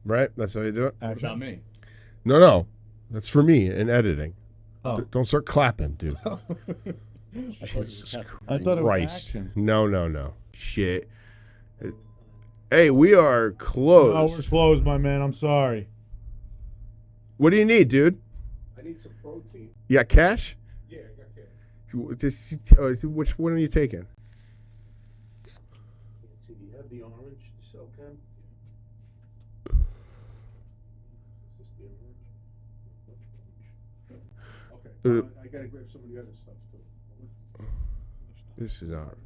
right? That's how you do it? What about me? No. That's for me in editing. Oh. Don't start clapping, dude. Jesus I thought it was Christ. action. No. Shit. Hey, we are No, closed. we're closed, my man. I'm sorry. What do you need, dude? I need some protein. You got cash? Yeah, I got cash. Which one are you taking? Let's see, do you have the orange cell cam? Is this the orange? Okay, I gotta grab some of the other stuff too. This is our.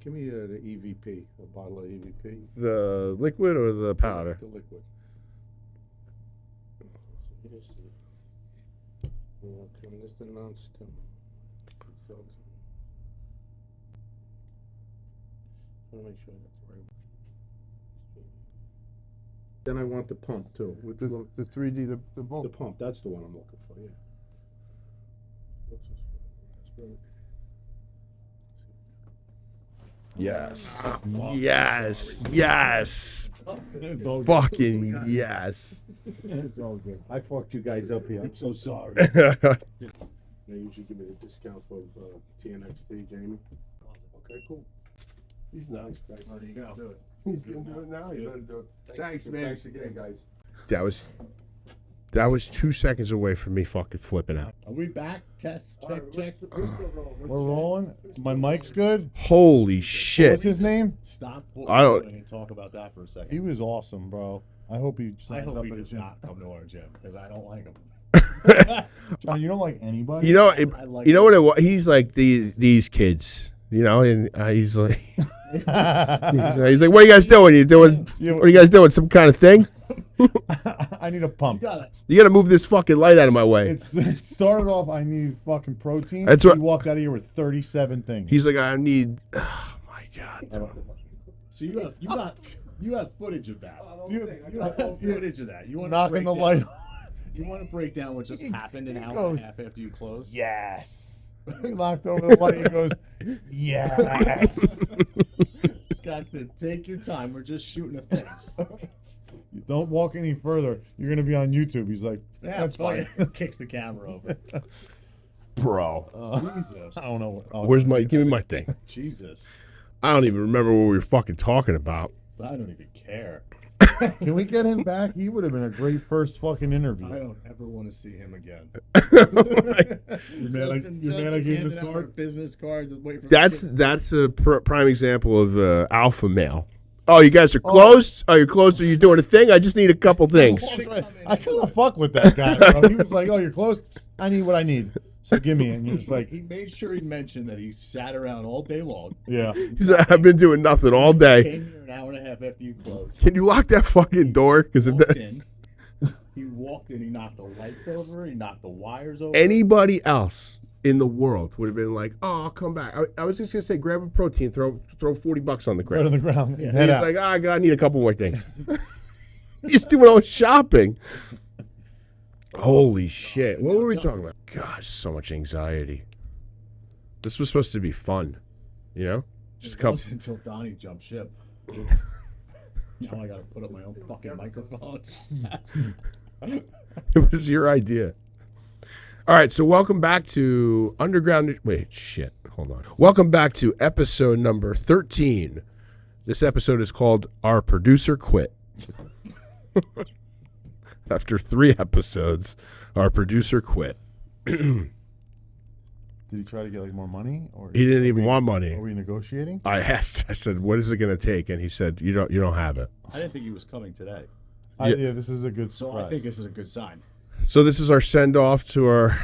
Give me the EVP, a bottle of EVP. The liquid or the powder? The liquid. Here's the, okay, this is the non-stim. I want to make sure I got the right one. Then I want the pump too. Which one? The 3D, the The bolt. pump, that's the one I'm looking for, yeah. What's this for? That's Yes. Oh, Yes. Yes. It's all good. Fucking yes. It's all good. I fucked you guys up here. I'm so sorry. They usually give me the discount for TNXT, Jamie. Okay, cool. He's nice, guys. There you go. Do it. He's gonna do it now. You better do it. Thanks, man. Thanks again, guys. That was 2 seconds away from me fucking flipping out. Are we back? Test, check, check. We're rolling. My mic's good. Holy shit. What's his name? Stop I don't- and talk about that for a second. He was awesome, bro. I hope he. I hope he at does the gym. not come to our gym because I don't like him. John, you don't like anybody. You know, I like you know him. what it was? He's like these kids, you know, and he's like, he's like, what are you guys doing? You doing? What are you guys doing? Some kind of thing? I need a You pump. got it. You gotta move this fucking light out of my way. It started off. I need fucking protein. That's He what- walked out of here with 37 things. He's like, I need. Oh my god. So you have footage of that. You- You have footage of that. You want knocking the light. You want to break down what just happened an He hour goes, and a half after you closed? Yes. He knocked over the light. He goes, yes. God said, take your time. We're just shooting a thing. Don't walk any further. You're gonna be on YouTube. He's like, Yeah, that's fine. Kicks the camera over. Bro. Jesus. I don't know. What, Where's my? Give me my thing. Jesus. I don't even remember what we were fucking talking about. I don't even care. Can we get him back? He would have been a great first fucking interview. I don't ever want to see him again. You man, I gave this handing out our card. business cards and waiting for That's a prime example of alpha male. Oh, you guys are closed? Oh, you're closed? Are you doing a thing? I just need a couple things. I kind of fuck with that guy, bro. He was like, "Oh, you're close. I need what I need. So give me it." And you're just like, He made sure he mentioned that he sat around all day long. "Yeah." He's like, I've been doing nothing all day. Came here an hour and a half after you closed. Can you lock that fucking door? Because if Walked that, in. He walked in. He knocked the lights over. He knocked the wires over. anybody else in the world would have been like, oh, I'll come back. I was just gonna say, grab a protein, throw $40 on the Right on ground. the ground. Yeah. Head He's out. like, I need a couple more things. He's doing all his shopping. Holy shit! What were we talking about? Gosh, so much anxiety. This was supposed to be fun, you know? Just a It couple. wasn't until Donnie jumped ship. Now I gotta put up my own fucking microphones. It was your idea. All right, so welcome back to Underground. Wait, shit. Hold on. Welcome back to episode number 13. This episode is called Our Producer Quit. After 3 episodes, our producer quit. Did he try to get like more money, or He didn't even want money. Are we negotiating? I asked. I said, "What is it going to take?" And he said, "You don't have it." I didn't think he was coming today, Yeah, this is a good so surprise. I think this is a good sign. So this is our send off to our.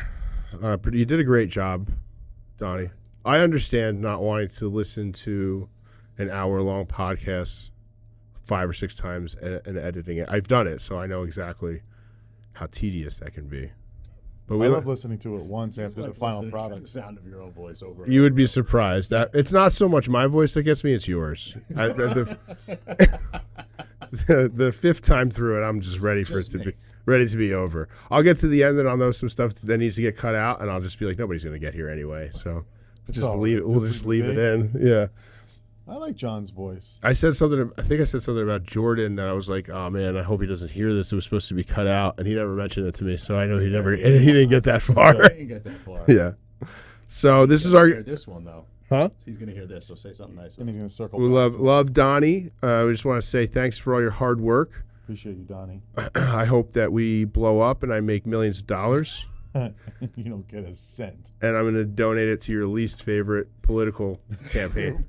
You did a great job, Donnie. I understand not wanting to listen to an hour-long podcast 5 or 6 times and editing it. I've done it, so I know exactly how tedious that can be. But I love listening to it once after the Like final listening to product. The sound of your own voice over. and You would be over. surprised that it's not so much my voice that gets me; it's yours. The 5th time through it, I'm just ready for Just it to me. be ready to be over. I'll get to the end and I'll know some stuff that needs to get cut out, and I'll just be like, nobody's gonna get here anyway. So Just leave it. We'll just leave it in. Yeah. I like John's voice. I said something. I think I said something about Jordan that I was like, "Oh man, I hope he doesn't hear this. It was supposed to be cut out," and he never mentioned it to me, so I know he never. He didn't get that far. I didn't get that far. Yeah. So this is He's gonna our. hear this one though. Huh? He's gonna hear this, so say something nice. And he's gonna circle. We back. love Donnie. We just want to say thanks for all your hard work. Appreciate you, Donnie. I hope that we blow up and I make millions of dollars, You don't get a cent. and I'm going to donate it to your least favorite political campaign.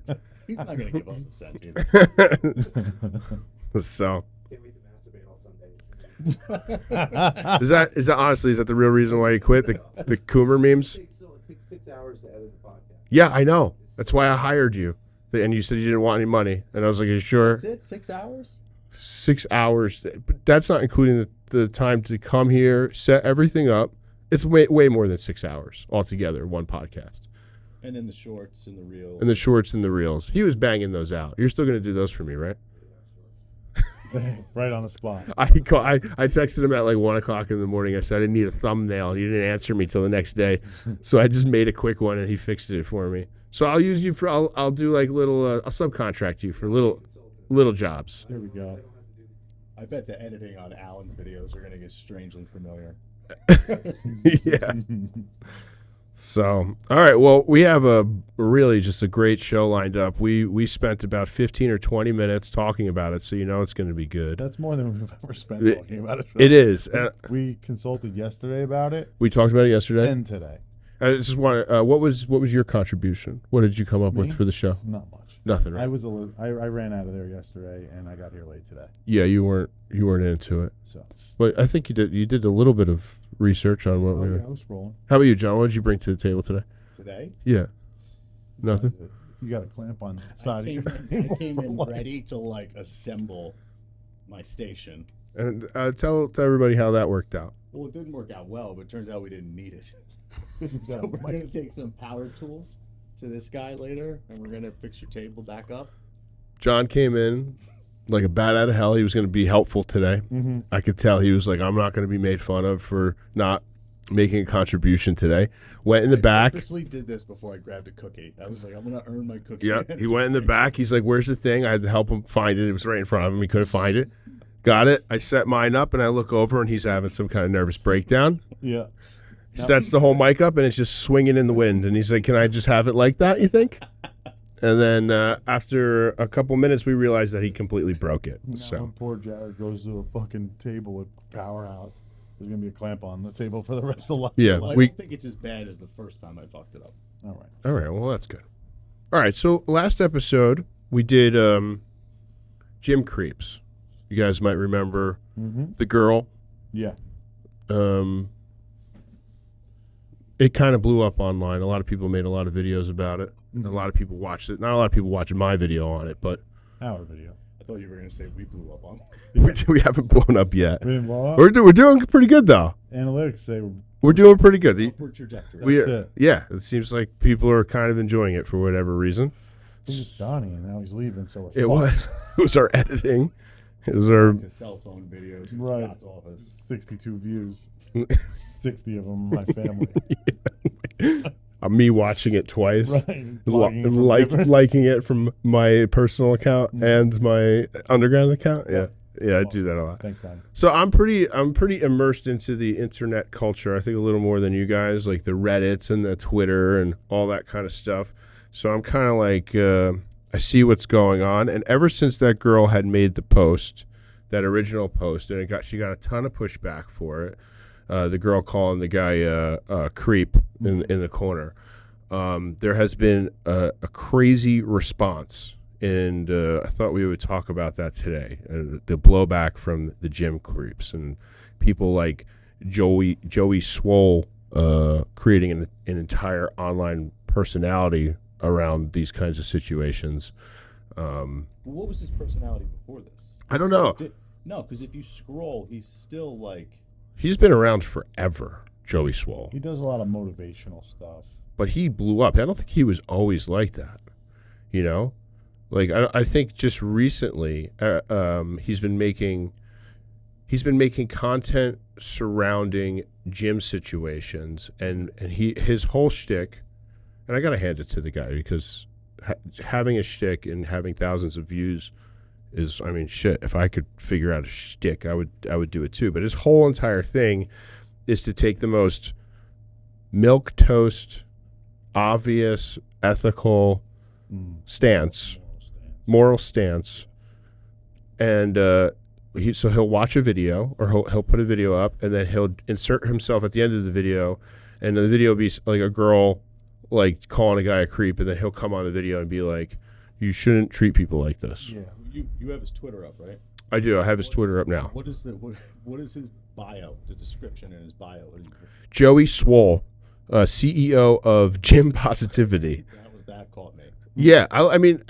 He's not gonna give us a cent either. So Can't wait to masturbate all Sunday. is that honestly the real reason why you quit the Coomer memes? It takes 6 hours to edit the podcast. Yeah, I know. That's why I hired you. And you said you didn't want any money, and I was like, "Are you sure?" That's it. 6 hours. 6 hours, but that's not including the time to come here, set everything up. It's way more than 6 hours altogether, one podcast. And then the shorts and the reels. And the shorts and the reels. He was banging those out. You're still going to do those for me, right? Right on the spot. I texted him at like 1 o'clock in the morning. I said I didn't need a thumbnail, and he didn't answer me till the next day. So I just made a quick one, and he fixed it for me. So I'll use you for I'll do like little I'll subcontract you for little jobs. Here we go. I bet the editing on Alan's videos are gonna get strangely familiar. Yeah. So, all right. Well, we have really just a great show lined up. We spent about 15 or 20 minutes talking about it, so you know it's going to be good. That's more than we've ever spent It- talking about it. It is. We consulted yesterday about it We talked about it yesterday. and today. I just want to. What was your contribution? What did you come up with Me? for the show? Not much. Nothing, right? I ran out of there yesterday and I got here late today. Yeah, you weren't into it, So but I think you did. You did a little bit of research on what we yeah, were. I was scrolling. How about you, John? What did you bring to the table today? Today, Yeah, nothing. You got a clamp on the I side came, of your I came in ready to like assemble my station. And tell everybody how that worked out. Well, it didn't work out well, but it turns out we didn't need it. Is So that we're mic? gonna take some power tools to this guy later, and we're gonna fix your table back up. John came in like a bat out of hell. He was going to be helpful today. Mm-hmm. I could tell he was like, I'm not going to be made fun of for not making a contribution today. Went in the I back. purposely did this before I grabbed a cookie. I was like, I'm gonna earn my cookie. Yeah, he went in the back. He's like, where's the thing? I had to help him find it. It was right in front of him. He couldn't find it. Got it. I set mine up, and I look over, and he's having some kind of nervous breakdown. Yeah. He sets the whole mic up, and it's just swinging in the wind. And he's like, can I just have it like that, you think? And then after a couple minutes, we realized that he completely broke it. Now So when poor Jared goes to a fucking table at Powerhouse, there's gonna be a clamp on the table for the rest of life. yeah, Well, I we don't think it's as bad as the first time I fucked it up. All right. all right. Well, that's good. All right. So last episode we did gym creeps. You guys might remember Mm-hmm. the girl. Yeah. It kind of blew up online. A lot of people made a lot of videos about it. And a lot of people watched it. Not a lot of people watching my video on it, but Our video. I thought you were gonna say we blew up on. we haven't blown up yet. We didn't blow up. We're doing pretty good though. Analytics say We're doing pretty good. Upward trajectory. We That's it. yeah. It seems like people are kind of enjoying it for whatever reason. it's Donnie, and now he's leaving. So It was it was our editing. It was our to cell phone videos in Right. Scott's office. 62 views. 60 of them my family. me watching it twice. Right. Logging in from different- Liking it from my personal account and my underground account. Yeah. Yeah, I do that a lot. Thanks, Donnie. So I'm pretty immersed into the internet culture. I think a little more than you guys, like the Reddits and the Twitter and all that kind of stuff. So I'm kind of like I see what's going on. And ever since that girl had made the post, that original post, and she got a ton of pushback for it. The girl calling the guy creep in the corner. There has been a crazy response. And I thought we would talk about that today. The blowback from the gym creeps and people like Joey Swole creating an entire online personality around these kinds of situations. What was his personality before this? I don't know. No, because if you scroll, he's still like. He's been around forever, Joey Swole. He does a lot of motivational stuff. But he blew up. I don't think he was always like that. You know? Like I think just recently, he's been making content surrounding gym situations, and his whole shtick and I gotta hand it to the guy because having a shtick and having thousands of views is, I mean, shit. If I could figure out a shtick, I would do it too. But his whole entire thing is to take the most milk toast, obvious, ethical stance, moral stance, and so he'll watch a video or he'll put a video up, and then he'll insert himself at the end of the video, and the video will be like a girl like calling a guy a creep, and then he'll come on the video and be like, "You shouldn't treat people like this." Yeah, you have his Twitter up, right? I do. I have his Twitter up now. What is his bio? The description in his bio. Joey Swole, CEO of Gym Positivity. That caught me. Yeah, I mean,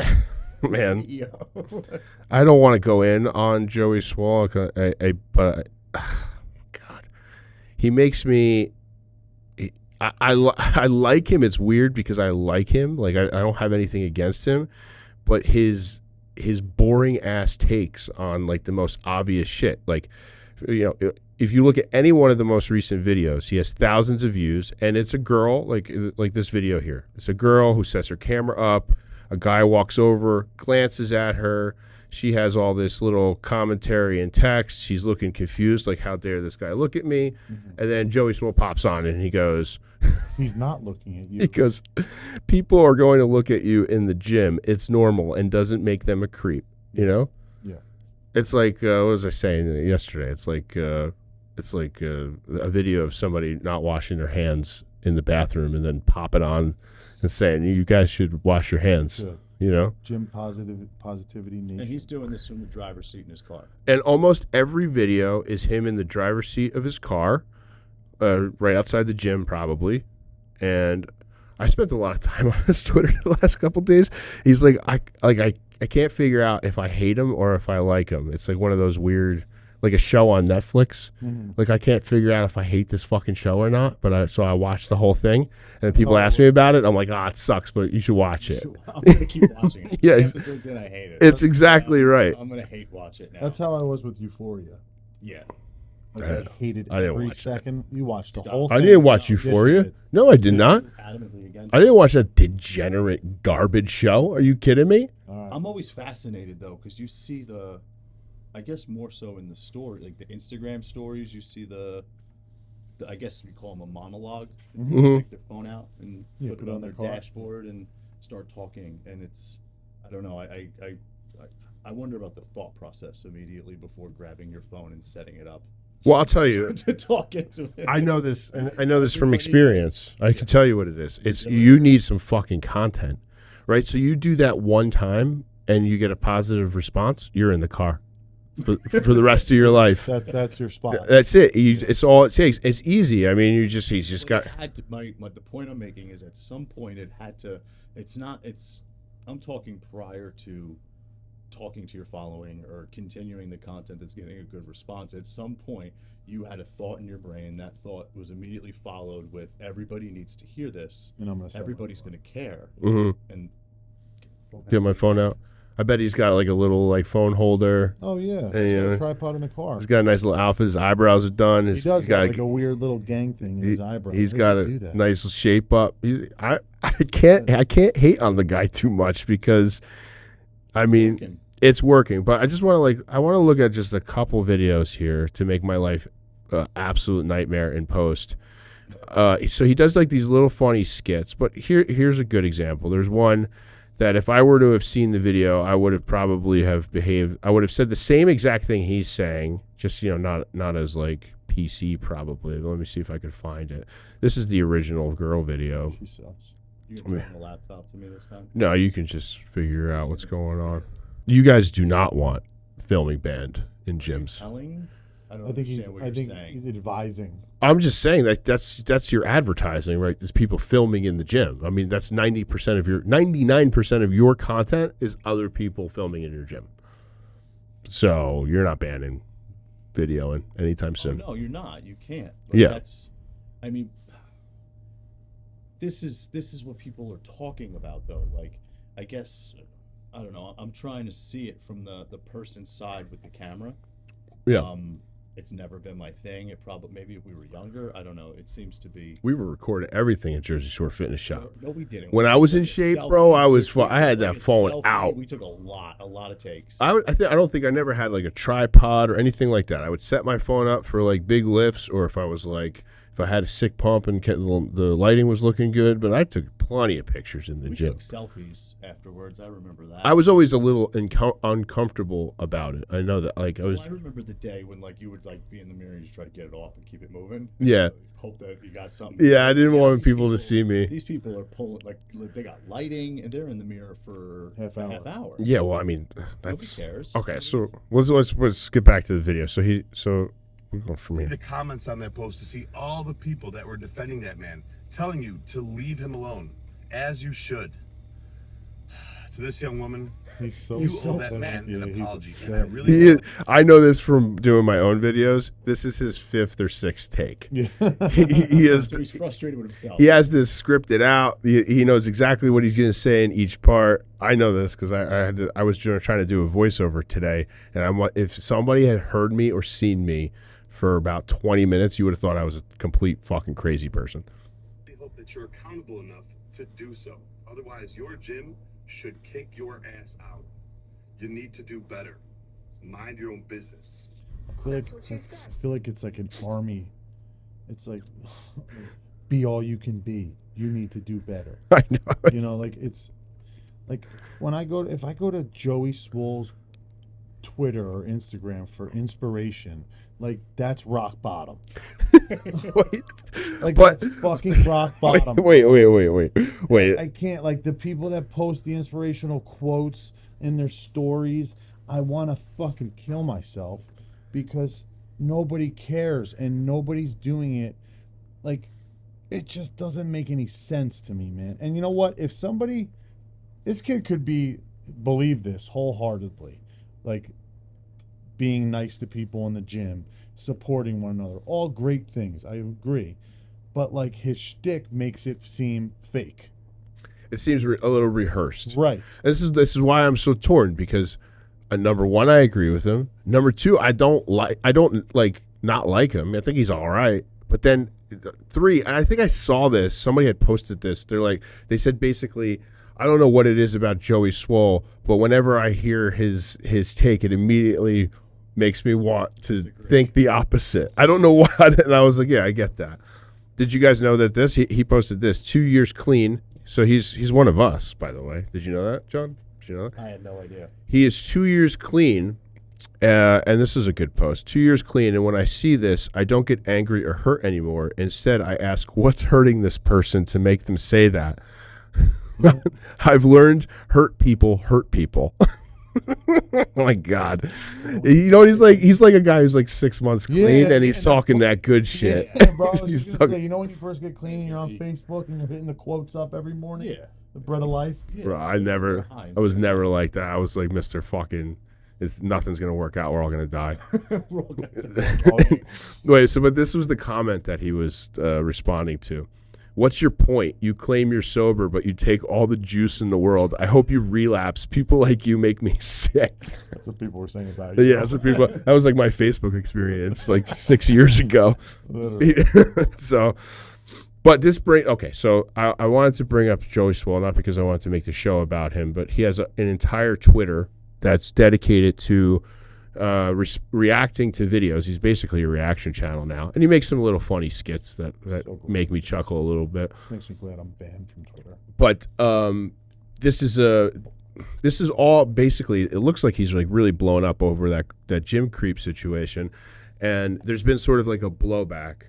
man, CEO. I don't want to go in on Joey Swole, but God, he makes me. I like him. It's weird because I like him. Like I don't have anything against him, but his boring ass takes on like the most obvious shit. Like, you know, if you look at any one of the most recent videos, he has thousands of views, and it's a girl like this video here. It's a girl who sets her camera up. A guy walks over, glances at her. She has all this little commentary and text. She's looking confused, like, how dare this guy look at me? Mm-hmm. And then Joey Swole pops on and he goes, he's not looking at you. He goes, people are going to look at you in the gym. It's normal and doesn't make them a creep, you know? Yeah. It's like, what was I saying yesterday? It's like a video of somebody not washing their hands in the bathroom and then pop it on and saying, you guys should wash your hands. Good. You know, gym positivity nation. And he's doing this from the driver's seat in his car. And almost every video is him in the driver's seat of his car, right outside the gym, probably. And I spent a lot of time on his Twitter the last couple of days. He's like, I can't figure out if I hate him or if I like him. It's like one of those weird, like a show on Netflix. Mm-hmm. Like I can't figure out if I hate this fucking show or not. But so I watched the whole thing, and people ask me about it. I'm like, it sucks, but you should watch it. I'm gonna keep watching it. Yeah, episodes in, I hate it. It's exactly right. I'm gonna hate watch it now. That's how I was with Euphoria. Yeah. Like I hated every second. You watched the whole thing. I didn't watch Euphoria. No, I did not. I didn't watch that degenerate garbage show. Are you kidding me? I'm always fascinated though, because you see I guess more so in the story, like the Instagram stories, you see the I guess we call them a monologue. Mm-hmm. Take their phone out and put it on their dashboard and start talking, and it's, I don't know, I wonder about the thought process immediately before grabbing your phone and setting it up. Well, I'll tell you. To talk into it. I know this, and I know this from experience. I can tell you what it is. It's you need some fucking content, right? So you do that one time, and you get a positive response. You're in the car for the rest of your life. That's your spot. That's it. It's all it takes. It's easy. I mean, he's just got. The point I'm making is at some point it had to. I'm talking prior to talking to your following or continuing the content that's getting a good response. At some point you had a thought in your brain. That thought was immediately followed with, everybody needs to hear this, and everybody's going to care. Mm-hmm. And get my phone out. I bet he's got like a little like phone holder. Oh yeah, and, you know, a tripod in the car. He's got a nice little outfit. His eyebrows are done. He does got like a weird little gang thing in his eyebrows. He's got a nice shape up. I can't hate on the guy too much because, I mean, it's working. But I just want to look at just a couple videos here to make my life absolute nightmare in post. So he does like these little funny skits. But here's a good example. There's one that if I were to have seen the video, I would have probably have behaved. I would have said the same exact thing he's saying, just, you know, not as like PC probably. But let me see if I could find it. This is the original girl video. She sucks. You can bring the laptop to me this time? No, you can just figure out what's going on. You guys do not want filming banned in gyms. I think he's advising. I'm just saying that's your advertising, right? There's people filming in the gym. I mean, that's 99% of your content is other people filming in your gym. So you're not banning videoing anytime soon. Oh, no, you're not. You can't. But yeah. I mean, this is what people are talking about, though. Like, I guess, I don't know. I'm trying to see it from the person's side with the camera. Yeah. It's never been my thing. It probably, maybe if we were younger, I don't know. It seems to be. We were recording everything at Jersey Shore Fitness Shop. No, we didn't. When We I took, was in like, a shape, selfie. bro, I We was. took- we I had took, that like, a phone selfie. out. We took a lot of takes. I don't think I never had like a tripod or anything like that. I would set my phone up for like big lifts, or if I was like, if I had a sick pump and the lighting was looking good. But I took plenty of pictures in the We gym. took selfies afterwards. I remember that. I was always a little uncomfortable about it. I know that, like, I was. Well, I remember the day when like you would like be in the mirror and just try to get it off and keep it moving. Yeah. Hope that you got something. Yeah, I didn't want these people to see me. These people are pulling like they got lighting and they're in the mirror for Half a hour. half hour. Yeah, well, I mean, Nobody that's cares. okay. So let's get back to the video. So we're going from The here. comments on that post to see all the people that were defending that man, telling you to leave him alone, as you should. To this young woman, He's so you so owe that sad. man Yeah, an he's apology. upset. And I really He is, hope I know this from doing my own videos. This is his 5th or 6th take. Yeah. He is. So he's frustrated with himself. He has this scripted out. He knows exactly what he's going to say in each part. I know this because I was trying to do a voiceover today, and if somebody had heard me or seen me for about 20 minutes, you would have thought I was a complete fucking crazy person. that you're accountable enough to do so. Otherwise, your gym should kick your ass out. You need to do better. Mind your own business. I feel like it's like an army. It's like be all you can be. You need to do better. I know. You know, like it's like when if I go to Joey Swole's Twitter or Instagram for inspiration, like that's rock bottom. Wait, Like but- that's fucking rock bottom. Wait. I can't, like, the people that post the inspirational quotes in their stories, I want to fucking kill myself because nobody cares and nobody's doing it. Like, it just doesn't make any sense to me, man. And you know what? If somebody, this kid could believe this wholeheartedly, like being nice to people in the gym, supporting one another, all great things. I agree. But like his shtick makes it seem fake. It seems a little rehearsed. Right. This is why I'm so torn because number one, I agree with him. Number two, I don't not like him. I think he's all right. But then three, I think I saw this. Somebody had posted this. They said basically, I don't know what it is about Joey Swole, but whenever I hear his take, it immediately makes me want to think the opposite. I don't know why. And I was like, yeah, I get that. Did you guys know that he posted this 2 years clean? So he's one of us, by the way. Did you know that, John? Did you know that? I had no idea. He is 2 years clean, and this is a good post. 2 years clean, and when I see this, I don't get angry or hurt anymore. Instead, I ask, what's hurting this person to make them say that? I've learned hurt people hurt people. Oh my God. You know, he's like a guy who's like 6 months clean, and he's talking that good shit. Yeah, bro. I was He's just gonna talking- say, you know when you first get clean and you're on Facebook and you're hitting the quotes up every morning? Yeah. The bread of life? Bro, I was never like that. I was like Mr. Fucking, nothing's gonna work out. We're all gonna die. We're all gonna- Wait, but this was the comment that he was responding to. What's your point? You claim you're sober, but you take all the juice in the world. I hope you relapse. People like you make me sick. That's what people were saying about you. Yeah, that's what people. That was like my Facebook experience, like 6 years ago. Literally. So, but this so I wanted to bring up Joey Swole, not because I wanted to make the show about him, but he has an entire Twitter that's dedicated to reacting to videos. He's basically a reaction channel now, and he makes some little funny skits that make me chuckle a little bit. This makes me glad I'm banned from Twitter. But this is all basically, it looks like he's like really blown up over that gym creep situation, and there's been sort of like a blowback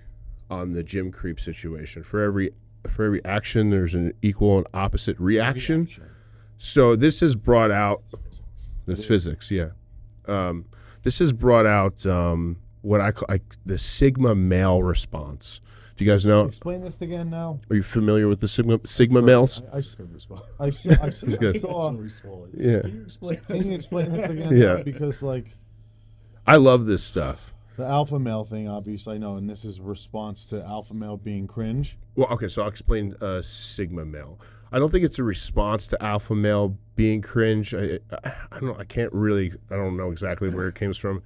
on the gym creep situation. For every action, there's an equal and opposite reaction. So this has brought out this physics, yeah. This has brought out what I call the Sigma male response. Do you guys know? Explain this again now. Are you familiar with the Sigma males? I Good. saw. Yeah. Can you explain Can you explain this again? Yeah. Because like I love this stuff. the alpha male thing, obviously I know, and this is a response to alpha male being cringe. Well, okay, so I'll explain Sigma male. I don't think it's a response to alpha male being cringe. I don't know. I don't know exactly where it came from,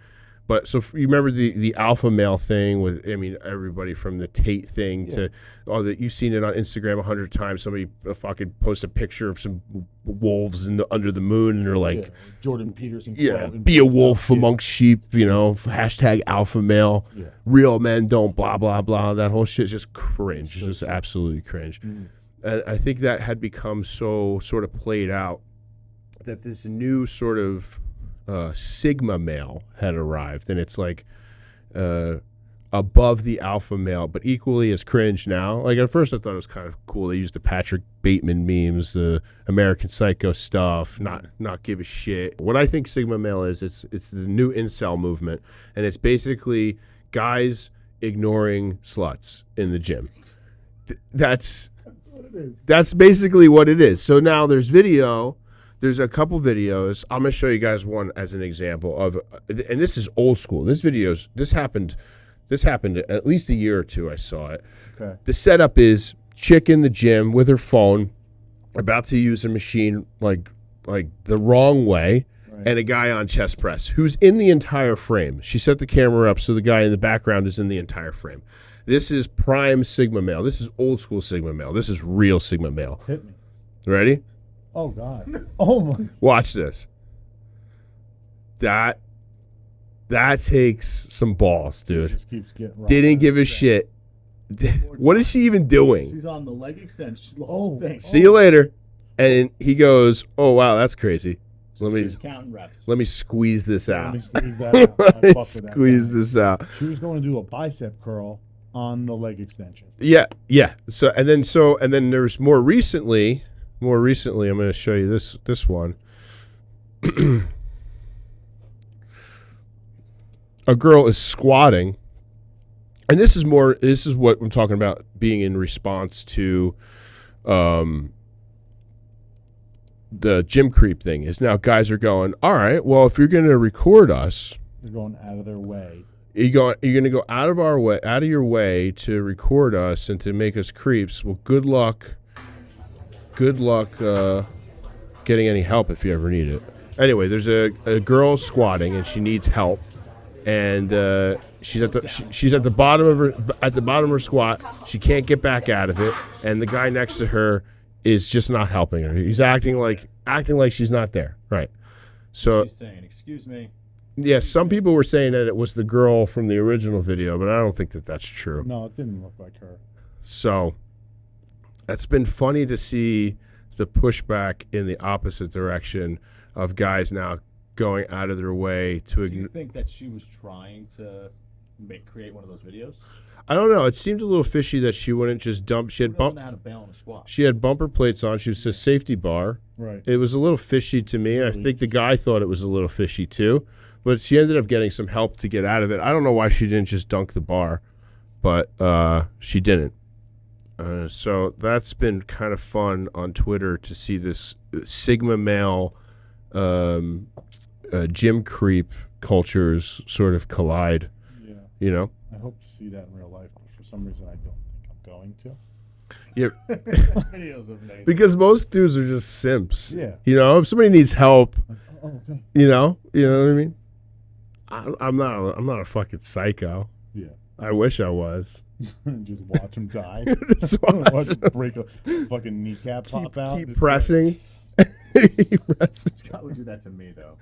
But so you remember the alpha male thing with, I mean, everybody from the Tate thing to all that. You've seen it on Instagram 100 times. Somebody fucking posts a picture of some wolves under the moon, and they're like, Jordan Peterson. be a wolf amongst sheep, hashtag alpha male, real men don't blah, blah, blah. That whole shit's just cringe. It's just absolutely cringe. Mm-hmm. And I think that had become so sort of played out that this new sort of Sigma male had arrived, and it's like above the alpha male, but equally as cringe now. Like at first I thought it was kind of cool. They used the Patrick Bateman memes, the American Psycho stuff, not give a shit. What I think Sigma male is, it's the new incel movement, and it's basically guys ignoring sluts in the gym. That's basically what it is. So now there's a couple videos. I'm gonna show you guys one as an example of, and this is old school. This happened at least a year or two. I saw it. Okay. The setup is chick in the gym with her phone, about to use a machine like the wrong way, and a guy on chest press who's in the entire frame. She set the camera up so the guy in the background is in the entire frame. This is prime Sigma male. This is old school Sigma male. This is real Sigma male. Hit me. Ready? Oh God. Oh my. Watch this. That takes some balls, dude. Just keeps getting Didn't give a shit. What is she even doing? She's on the leg extension. The Oh. whole thing. See you later. And he goes, "Oh wow, that's crazy. She's counting reps. Let me squeeze this Let me out. squeeze that out. I fuck with that Squeeze guy. this out." She was going to do a bicep curl on the leg extension. Yeah. So and then there's more recently, I'm going to show you this one. A girl is squatting, and this is what I'm talking about, being in response to the gym creep thing. Is now guys are going, all right, well, if you're going to record us, They're going out of their way. you're going to go out of your way to record us and to make us creeps. Well, good luck getting any help if you ever need it. Anyway, there's a girl squatting and she needs help, and she's at the bottom of her squat. She can't get back out of it, and the guy next to her is just not helping her. He's acting like she's not there. Right. So She's saying, "Excuse me." yeah, some people were saying that it was the girl from the original video, but I don't think that that's true. No, it didn't look like her. So that's been funny to see the pushback in the opposite direction of guys now going out of their way to Do you ignore. think that she was trying to create one of those videos? I don't know. It seemed a little fishy that she wouldn't just dump. Who doesn't know how to bail on a squat? She had bumper plates on. She was a safety bar. Right. It was a little fishy to me. I think the guy thought it was a little fishy too, but she ended up getting some help to get out of it. I don't know why she didn't just dunk the bar, but she didn't. So that's been kind of fun on Twitter to see this Sigma male gym creep cultures sort of collide. Yeah. I hope to see that in real life, but for some reason I don't think I'm going to. Yeah, Videos of Nathan. because most dudes are just simps. Yeah. If somebody needs help, Oh, okay. you know what I mean. I'm not a fucking psycho. Yeah. I wish I was. Just watch him die. Just watch Watch him break a fucking kneecap pop out. Keep Just pressing. Keep pressing. Scott would do that to me, though.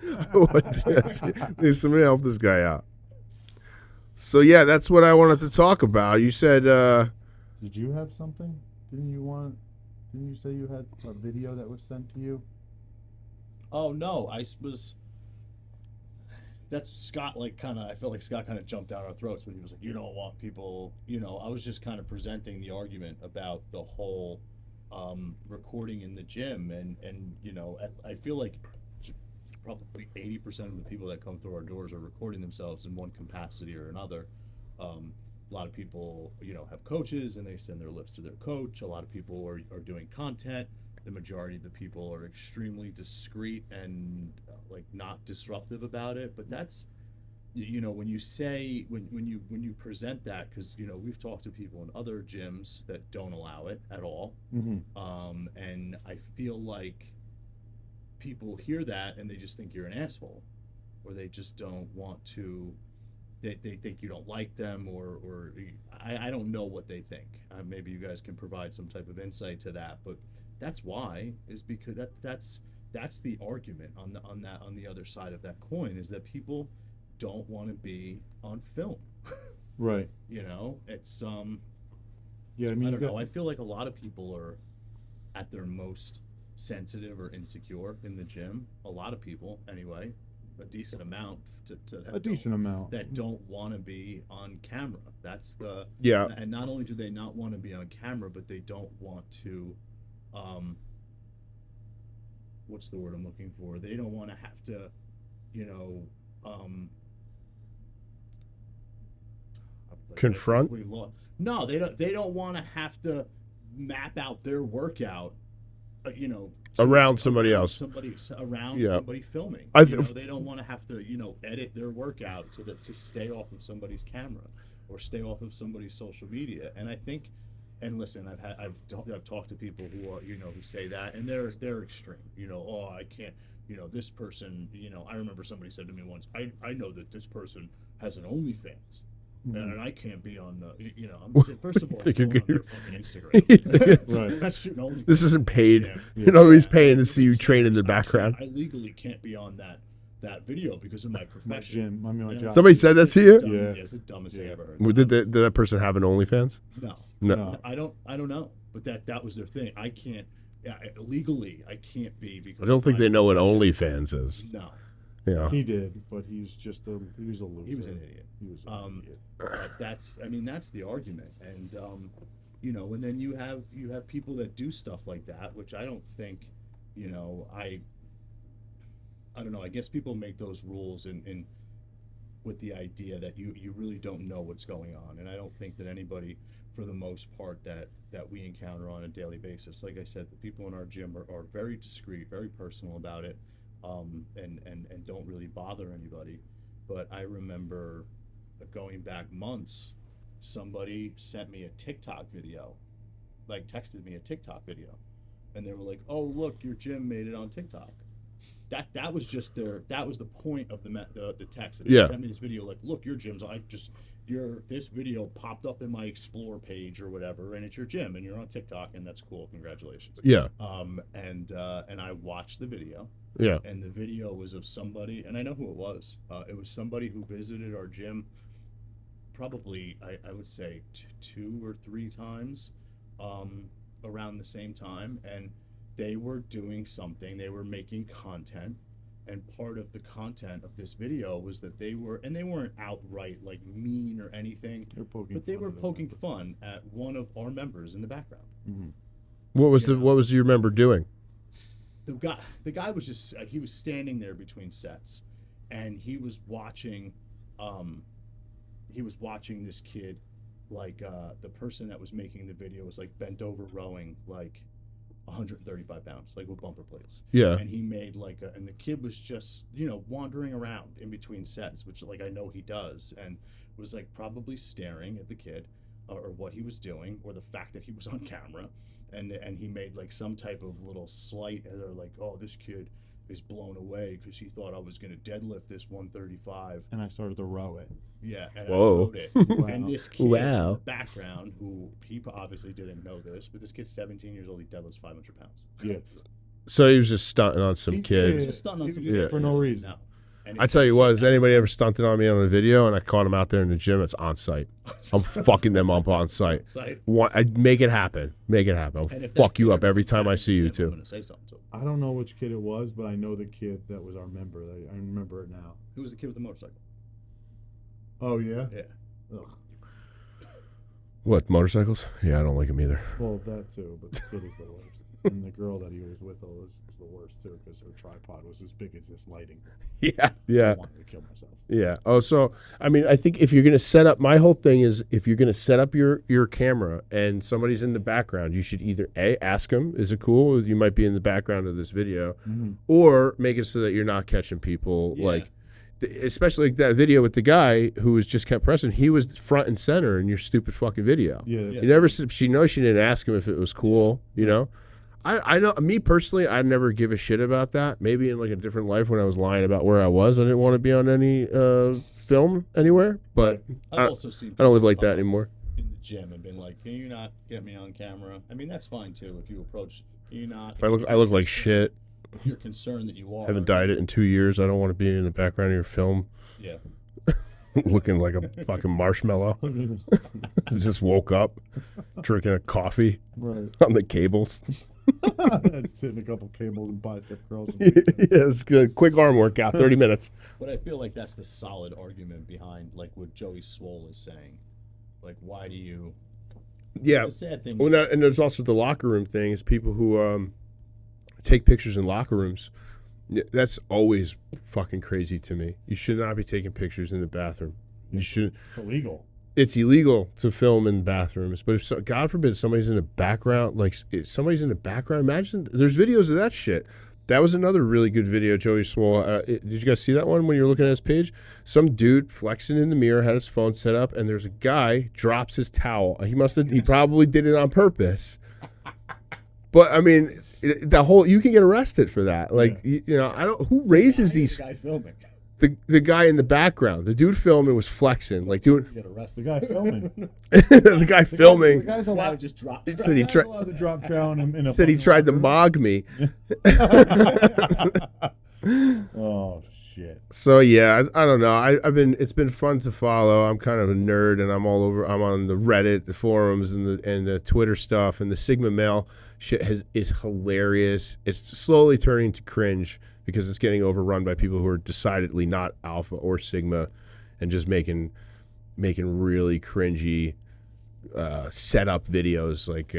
There's somebody help this guy out. So yeah, that's what I wanted to talk about. You said Did you have something? Didn't you say you had a video that was sent to you? Oh no, that's Scott. I felt like Scott kind of jumped down our throats when he was like, "You don't want people." I was just kind of presenting the argument about the whole recording in the gym, and I feel like probably 80% of the people that come through our doors are recording themselves in one capacity or another. A lot of people, have coaches and they send their lifts to their coach. A lot of people are doing content. The majority of the people are extremely discreet and not disruptive about it. But that's, when you say, when you present that, because, we've talked to people in other gyms that don't allow it at all. Mm-hmm. And I feel like people hear that and they just think you're an asshole, or they just don't want to they think you don't like them, or I don't know what they think. Maybe you guys can provide some type of insight to that, but that's why, is because that's the argument on the other side of that coin, is that people don't want to be on film. Right. You know, it's Yeah, I I mean, don't know. I feel like a lot of people are at their most sensitive or insecure in the gym. A lot of people, anyway, a decent amount a decent amount. that don't want to be on camera. That's the Yeah. And not only do they not want to be on camera, but they don't want to, what's the word I'm looking for? They don't want to have to, you know, Confront? No, they don't. They don't want to have to map out their workout, you know, Around somebody else. somebody around Yeah. somebody filming. I You know, th- they don't want to have to, you know, edit their workout to stay off of somebody's camera or stay off of somebody's social media. And I think, and listen, I've talked to people who are, you know, who say that, and they're extreme. You know, oh, I can't. You know, this person. You know, I remember somebody said to me once, I know that this person has an OnlyFans. And I can't be on the, you know, first of all, Think I'm you're going on good. their fucking Instagram. Right. That's shooting only. This isn't paid. Yeah. Nobody's paying to see you train in the background. I legally can't be on that video because of my My profession. gym. I mean, my Yeah. job. Somebody said that to you? Yeah. It's the dumbest thing Yeah. I've ever heard. Well, did that person have an OnlyFans? No, No. I don't know. But that was their thing. I can't. Legally, I can't be because. I don't of think my they know what profession. OnlyFans is. No, Yeah. He did, but he was a loser. he was an idiot. He was an idiot. But that's the argument, and you know, and then you have people that do stuff like that, which I don't think, you know, I don't know. I guess people make those rules in with the idea that you really don't know what's going on, and I don't think that anybody, for the most part, that we encounter on a daily basis. Like I said, the people in our gym are very discreet, very personal about it, and don't really bother anybody. But I remember going back months, somebody sent me a TikTok video, like texted me a TikTok video, and they were like, "Oh, look, your gym made it on TikTok." That was just that was the point of the text. They Yeah. sent me this video, like, "Look, your gym's this video popped up in my explore page or whatever, and it's your gym, and you're on TikTok, and that's cool. Congratulations." Yeah. And I watched the video, Yeah. and the video was of somebody, and I know who it was. It was somebody who visited our gym probably, I would say, 2 or 3 times around the same time, and they were doing something. They were making content, and part of the content of this video was that they weren't outright like mean or anything, They're poking but they fun were at it. poking fun at one of our members in the background. Mhm. What was You know. what was you remember doing? The guy was just he was standing there between sets, and he was watching this kid, like the person that was making the video was like bent over rowing like 135 pounds, like with bumper plates. Yeah. And he made like and the kid was just, you know, wandering around in between sets, which like I know he does, and was like probably staring at the kid or what he was doing, or the fact that he was on camera, and he made like some type of little slight, and they're like, "Oh, this kid is blown away because he thought I was gonna deadlift this 135." And I started to row it. Yeah, and Whoa. I wrote it. Wow. And this kid in Wow. the background, who he obviously didn't know this, but this kid's 17 years old. He deadlifts 500 pounds. Yeah. So he was just stunting on some He kid. He was just stunting on some Yeah. kid For no reason. No. And I it's tell you what, like, has anybody ever stunted on me on a video and I caught him out there in the gym? It's on site. I'm fucking them up on site. Site. I'd make it happen. Make it happen. I'll And if fuck that you kid up ever every comes time back I to see the you gym, I'm too. gonna say something to him. I don't know which kid it was, but I know the kid that was our member. I remember it now. Who was the kid with the motorcycle? Oh yeah. Yeah. Ugh. What, motorcycles? Yeah, I don't like them either. Well, that too, but the kid is the worst. And the girl that he was with was the worst too, because her tripod was as big as this lighting. Yeah. Yeah. I wanted to kill myself. Yeah. Oh, so I mean, I think if you're gonna set up, my whole thing is if you're gonna set up your camera and somebody's in the background, you should either ask them, is it cool? You might be in the background of this video, Mm-hmm. or make it so that you're not catching people Yeah. like. Especially like that video with the guy who was just kept pressing. He was front and center in your stupid fucking video. Yeah. Yeah. You never. She knows she didn't ask him if it was cool. You know. I know me personally. I never give a shit about that. Maybe in like a different life when I was lying about where I was, I didn't want to be on any film anywhere, but I've also seen I don't live like people that anymore. in the gym and been like, can you not get me on camera? I mean, that's fine too. If you approach, can you not? If I look like shit. If you're concerned that you are. Haven't dieted in 2 years. I don't want to be in the background of your film Yeah. looking like a fucking marshmallow. Just woke up drinking a coffee Right. on the cables. Just hitting a couple cables and bicep curls. Yeah, it's good. Quick arm workout, 30 minutes. But I feel like that's the solid argument behind like what Joey Swole is saying. Like, why do you? Yeah. The sad thing. Well, and there's also the locker room thing. Is people who take pictures in locker rooms. Yeah, that's always fucking crazy to me. You should not be taking pictures in the bathroom. You should. It's illegal. It's illegal to film in bathrooms, but if God forbid somebody's in the background, like if somebody's in the background, imagine there's videos of that shit. That was another really good video, Joey Swole. Did you guys see that one when you were looking at his page? Some dude flexing in the mirror, had his phone set up, and there's a guy drops his towel. He probably did it on purpose. But I mean, you can get arrested for that. Like, you know, who raises these? The guy filming. The guy in the background, the dude filming was flexing, like doing. You get arrested. The guy filming. The guy filming The guy's The guy allowed, just dropped. He said he the guy's tried. allowed to drop down in a Said he fucking tried to locker mog me. room. Oh shit. So yeah, I don't know. It's been fun to follow. I'm kind of a nerd, and I'm all over. I'm on the Reddit, the forums, and the Twitter stuff, and the Sigma male shit is hilarious. It's slowly turning to cringe because it's getting overrun by people who are decidedly not alpha or sigma, and just making really cringy setup videos. Like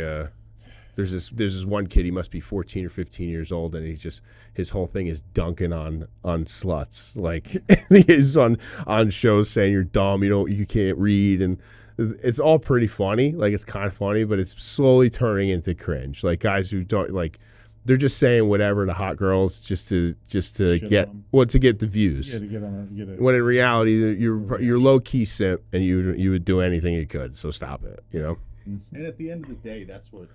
there's this one kid. He must be 14 or 15 years old, and his whole thing is dunking on sluts. Like he is on shows saying you're dumb, you can't read, and it's all pretty funny. Like it's kind of funny, but it's slowly turning into cringe. Like guys who don't like. They're just saying whatever to hot girls just to Shit get on 'em. to get the views. Yeah, to get it. When in reality, you're low key simp, and you would do anything you could. So stop it. You know. And at the end of the day, that's what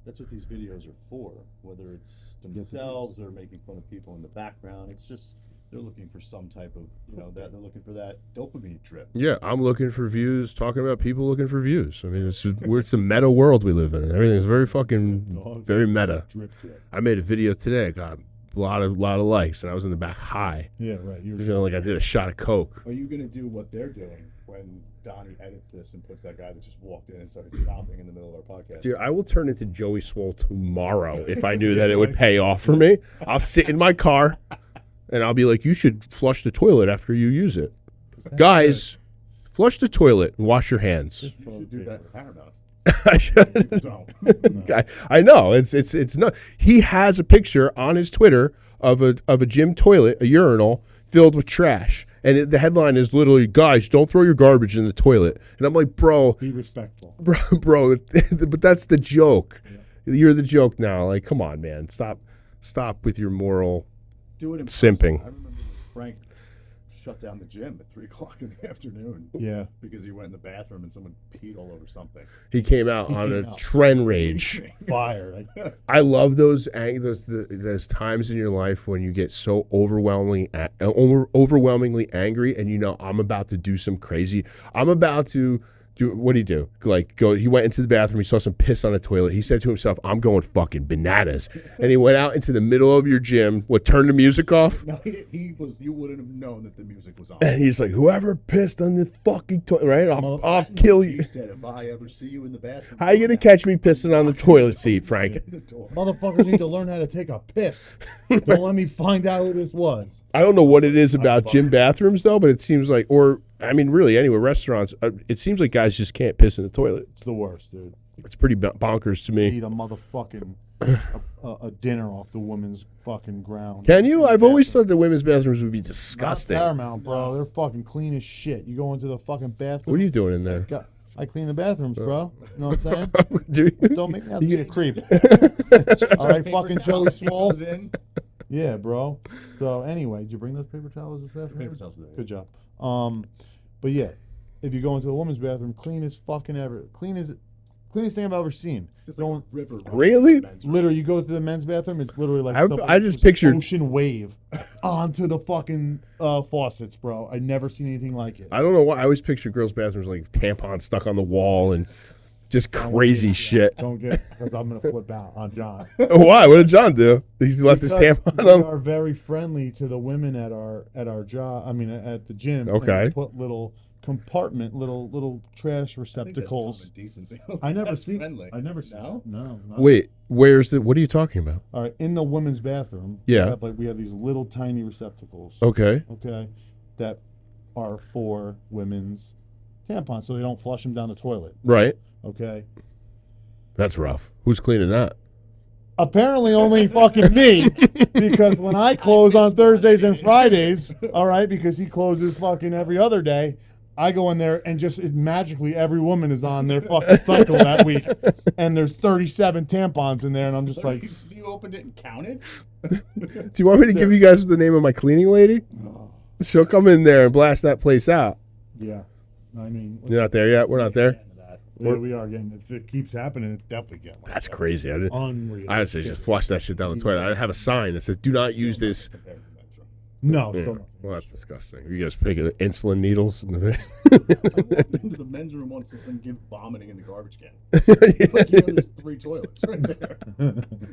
these videos are for. Whether it's themselves or making fun of people in the background, it's just they're looking for some type of that they're looking for that dopamine trip. Yeah, I'm looking for views. Talking about people looking for views. I mean, it's a meta world we live in. Everything's very fucking very meta. Drip drip. I made a video today. I got a lot of likes, and I was in the back high. Yeah, right. You You know, like I did a shot of coke. Are you gonna do what they're doing when Donnie edits this and puts that guy that just walked in and started chopping in the middle of our podcast? Dude, I will turn into Joey Swole tomorrow if I knew that it would pay off for me. I'll sit in my car, and I'll be like, you should flush the toilet after you use it. Guys, flush the toilet and wash your hands. You should do that with Paramount. I should. Don't. I know. It's not. He has a picture on his Twitter of a gym toilet, a urinal filled with trash. And the headline is literally, guys, don't throw your garbage in the toilet. And I'm like, bro, Be respectful. bro, but that's the joke. Yeah. You're the joke now. Like, come on, man. Stop with your moral. Do it in Simping. person. I remember when Frank shut down the gym at 3:00 in the afternoon. Yeah. Because he went in the bathroom and someone peed all over something. He came out on a trend rage. Fire. Like, I love those times in your life when you get so overwhelmingly angry, and you know I'm about to do some crazy. I'm about to do. What did he do? Like go. He went into the bathroom. He saw some piss on the toilet. He said to himself, "I'm going fucking bananas." And he went out into the middle of your gym. Turned the music off? No, he was. You wouldn't have known that the music was on. And he's like, "Whoever pissed on the fucking toilet, right? I'll kill you." He said, "If I ever see you in the bathroom, How you gonna catch me pissing on the toilet seat, Frank? In the door." motherfuckers need to learn how to take a piss. Don't let me find out who this was. I don't know what it is about gym bathrooms though, but it seems like, or I mean, really, anyway, restaurants. It seems like guys just can't piss in the toilet. It's the worst, dude. It's pretty bonkers to me. Eat a motherfucking a dinner off the woman's fucking ground. Can you? I've always thought the women's bathrooms would be disgusting. Not Paramount, bro. They're fucking clean as shit. You go into the fucking bathroom. What are you doing in there? I clean the bathrooms, bro. You know what I'm saying? Do you? Don't make me out to be a creep. All right, fucking Joey Small. Goes in. Yeah, bro. So anyway, did you bring those paper towels this afternoon? Paper towels today. Good job. But yeah, if you go into a woman's bathroom, clean as fucking ever. Clean as Cleanest thing I've ever seen. It's like Going, a river. running Really? through the men's room. literally, you go to the men's bathroom. It's literally like I just pictured. ocean wave onto the fucking faucets, bro. I never seen anything like it. I don't know why. I always picture girls' bathrooms like tampons stuck on the wall and just crazy shit. Don't get because I'm gonna flip out on John. Why? What did John do? He left his Because tampon we on. are very friendly to the women at our job. I mean, at the gym. and Okay. we put little compartment, little trash I think that's receptacles. common decency. I never That's see. friendly. I never see. No? No. Wait, where's the? What are you talking about? All right, in the women's bathroom. Yeah. we have these little tiny receptacles. Okay. Okay, that are for women's tampons, so they don't flush them down the toilet. Right. Okay. That's rough. Who's cleaning that? Apparently only fucking me, because when I close on Thursdays and Fridays, all right, because he closes fucking every other day, I go in there and just magically every woman is on their fucking cycle that week, and there's 37 tampons in there, and I'm just like, You opened it and counted? Do you want me to give you guys the name of my cleaning lady? She'll come in there and blast that place out. yeah. I mean, You're not there yet. We're not there. we are getting. If it keeps happening, it's definitely getting. That's crazy. I didn't. Unreal. I would say just flush that shit down the toilet. I'd have a sign that says "Do not use this." Compared to the men's room. No. Yeah. still not. Well, that's disgusting. You guys picking insulin needles? I walked into the men's room once and give vomiting in the garbage can. Like, there's 3 toilets right there.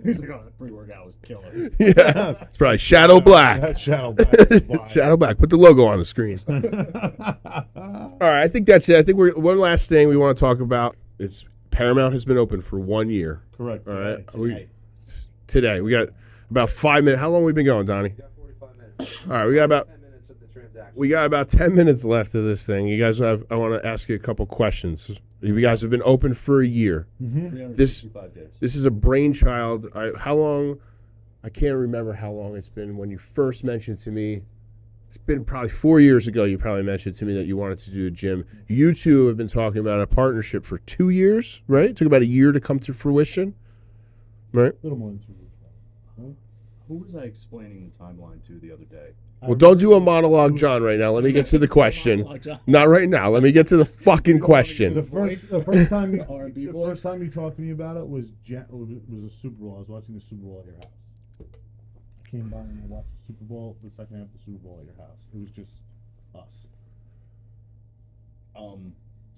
He's like, oh, that pre-workout was killer. Yeah, it's probably Shadow Black. That shadow black. Shadow Black. Put the logo on the screen. All right, I think that's it. I think we're one last thing we want to talk about. It's Paramount has been open for 1 year. Correct. All right, Today. today we got about 5 minutes. How long have we been going, Donnie? We got 45 minutes. All right, we got about 10 minutes of the transaction. We got about 10 minutes left of this thing. You guys have. I want to ask you a couple questions. You guys have been open for a year. Mm-hmm. This 365 days. this is a brainchild. How long? I can't remember how long it's been when you first mentioned to me. It's been probably 4 years ago. You probably mentioned to me that you wanted to do a gym. You two have been talking about a partnership for 2 years, right? It took about a year to come to fruition, right? A little more than 2 weeks. Who was I explaining the timeline to the other day? Well, don't do a monologue, John, right now. Let me get to the question. Not right now. Let me get to the fucking The question. first time you R&B the voice? first time you talked to me about it was a Super Bowl. I was watching the Super Bowl at your house. I came by and I watched the Super Bowl, the second half of the Super Bowl at your house. It was just us.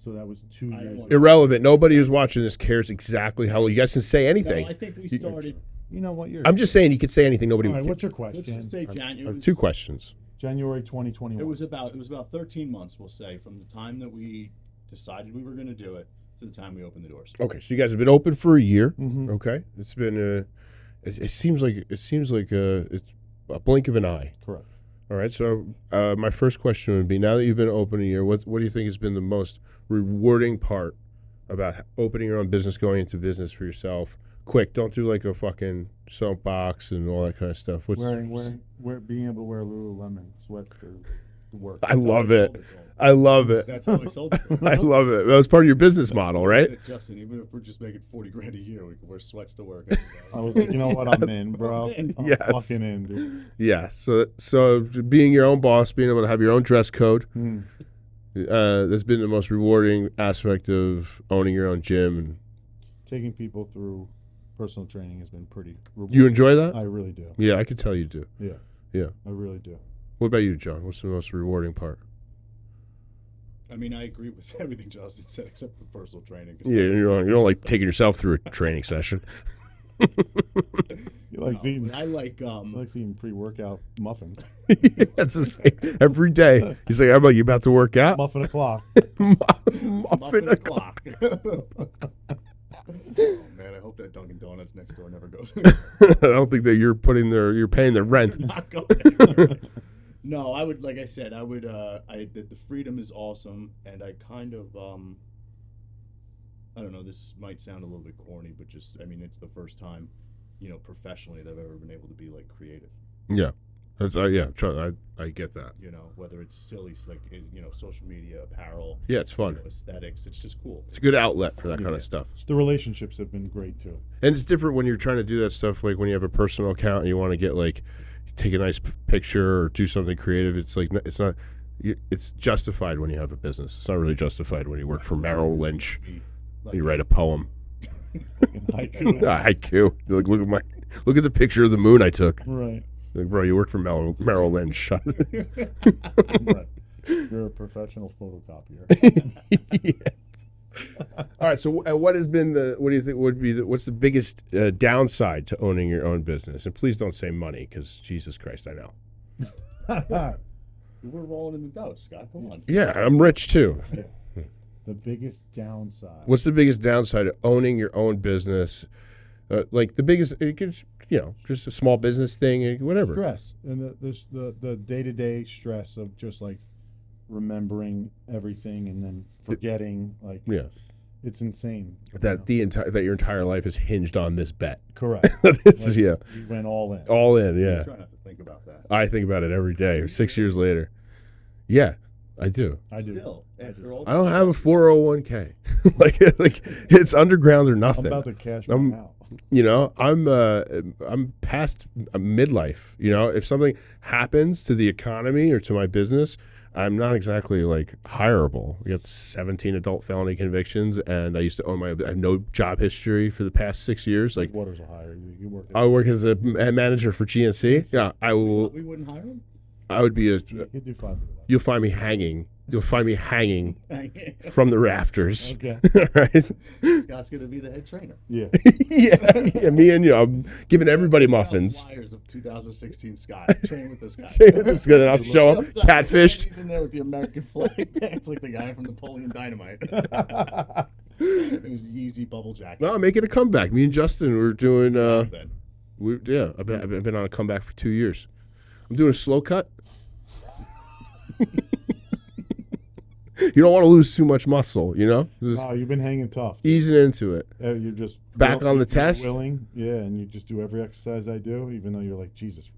So that was 2 I years. want- Irrelevant. Nobody who's watching this cares exactly how. You guys can say No, anything. I think we started. You know what? You're. I'm just saying you could say anything. Nobody All would right. care. What's your Let's question? just say I January. have 2 questions. January 2021. It was about 13 months, we'll say, from the time that we decided we were going to do it to the time we opened the doors. Okay, so you guys have been open for a year. Mhm. Okay, it's been it seems like it's a blink of an eye. Correct. All right, so my first question would be: now that you've been open a year, what do you think has been the most rewarding part about opening your own business, going into business for yourself? Quick, don't do like a fucking soapbox and all that kind of stuff. Being able to wear Lululemon sweats to work. I love it. I love it. That's how I sold it. I love it. That was part of your business model, I right? said, Justin, even if we're just making 40 grand a year, we can wear sweats to work. I was like, you know what? I'm in, bro. I'm Yes. fucking in, dude. Yeah. So being your own boss, being able to have your own dress code, Hmm. that's been the most rewarding aspect of owning your own gym. And Taking people through personal training has been pretty rewarding. you enjoy that? I really do. Yeah, I could tell you do. I really do. What about you, John? What's the most rewarding part? I mean, I agree with everything Justin said except for personal training. Yeah, you don't like taking yourself through a training session. You like eating? But I like He likes eating pre-workout muffins. That's his every day. He's like, "How about you about to work out?" Muffin o'clock. Muffin o'clock. Oh man, I hope that Dunkin' Donuts next door never goes. I don't think that you're paying the rent. Not going anywhere. No, I would, like I said, I would. The freedom is awesome, and I kind of, I don't know. This might sound a little bit corny, but just, I mean, it's the first time, professionally that I've ever been able to be like creative. Yeah, that's I get that. Whether it's silly, like social media, apparel. Yeah, it's fun. Aesthetics. It's just cool. It's a good outlet for that kind Yeah. of stuff. The relationships have been great too. And it's different when you're trying to do that stuff, like when you have a personal account and you want to get like take a nice picture or do something creative. It's like it's justified when you have a business. It's not really justified when you work for Merrill Lynch. Like, You write a poem. Fucking haiku. Haiku. Look at the picture of the moon I took. Right. Like, bro, you work for Merrill Lynch. Shut Right. You're a professional photocopier. All right. So, what has been what do you think would be what's the biggest downside to owning your own business? And please don't say money, because Jesus Christ, I know. We're rolling in the dough, Scott. Come on. Yeah, I'm rich too. The biggest downside. What's the biggest downside of owning your own business? Like the biggest, it gets, just a small business thing, whatever. Stress and the day-to-day stress of just like remembering everything and then forgetting. Like, Yeah, it's insane. that your entire life is hinged on this bet. Correct. This is You went all in. all in. Yeah, Try not to think about that. I think about it every day. 6 years later, yeah, I do. I do. Still, after all I don't have a 401k. like it's underground or I'm nothing. about to cash I'm- mine out. I'm past midlife. If something happens to the economy or to my business, I'm not exactly like hireable. I got 17 adult felony convictions, and I used to own I have no job history for the past 6 years. Like, Waters will hire you. You work. I work as a manager for GNC. Yeah, I will. We wouldn't hire him. I would be You could do 5 minutes. You'll find me hanging. You'll find me hanging from the rafters. Okay. Right? Scott's gonna be the head trainer. Yeah. yeah, me and you. I'm giving everybody muffins. Flyers of 2016 Scott. Train with this guy. It's good. I'll show up catfished. He's in there with the American flag pants, like the guy from Napoleon Dynamite. It was the Yeezy bubble jacket. No, I'm making a comeback. Me and Justin, we're doing. Ben. I've been on a comeback for 2 years. I'm doing a slow cut. You don't want to lose too much muscle, Just Oh, you've been hanging tough. easing into it. You're just Back on the you're test? Willing, yeah, and you just do every exercise I do, even though you're like, Jesus,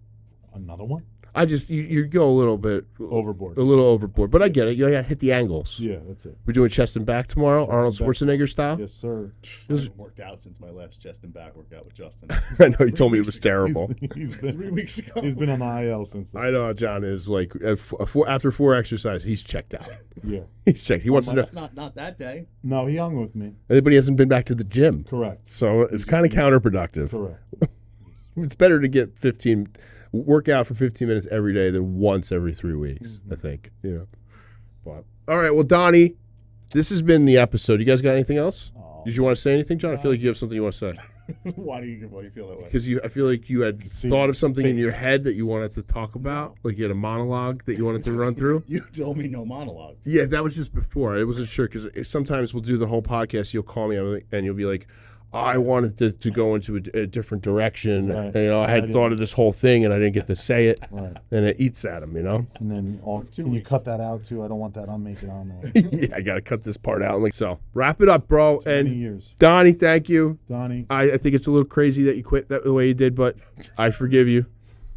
another one? I just you go a little bit Overboard. a little overboard, but I get it. You gotta hit the angles. Yeah, that's it. We're doing chest and back tomorrow, Arnold back. Schwarzenegger style. Yes, sir. I haven't worked out since my last chest and back workout with Justin. I know he told me it was terrible. He's 3 been, weeks ago. he's been on the IL since then. I know John is like after 4 exercises, he's checked out. Yeah. He's checked. He wants to know, That's not that day. No, he hung with me. but he hasn't been back to the gym, Correct. so it's kind of counterproductive. Correct. It's better to get work out for 15 minutes every day than once every 3 weeks. I think. But all right, well, Donnie, this has been the episode. You guys got anything else? Oh, Did you want to say anything, John? I feel like you have something you want to say. Why do you feel that way? Because I feel like you had See thought your of something in face. your head that you wanted to talk about. Like you had a monologue that you wanted to run through. You told me no monologues. Yeah, that was just before. I wasn't sure because sometimes we'll do the whole podcast. You'll call me and you'll be like, I wanted to go into a different direction. Right. And, I had thought of this whole thing and I didn't get to say it. Right. And it eats at him, And then can you cut that out too? I don't want that on make it on there. Yeah, I got to cut this part out. So wrap it up, bro. Many And years. Donnie, thank you. Donnie. I think it's a little crazy that you quit that the way you did, but I forgive you.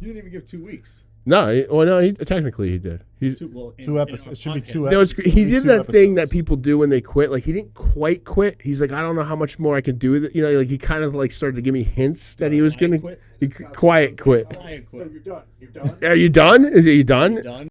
You didn't even give 2 weeks. No, technically he did. Two episodes. It should be 2 That was episodes. he did that thing that episodes. people do when they quit. Like he didn't quite quit. He's like, I don't know how much more I can do with it. Like he kind of like started to give me hints that he was gonna. Quiet quit. He quiet quit. Quiet So quit. you're done. You're done. Are you done? Is it you done? Done.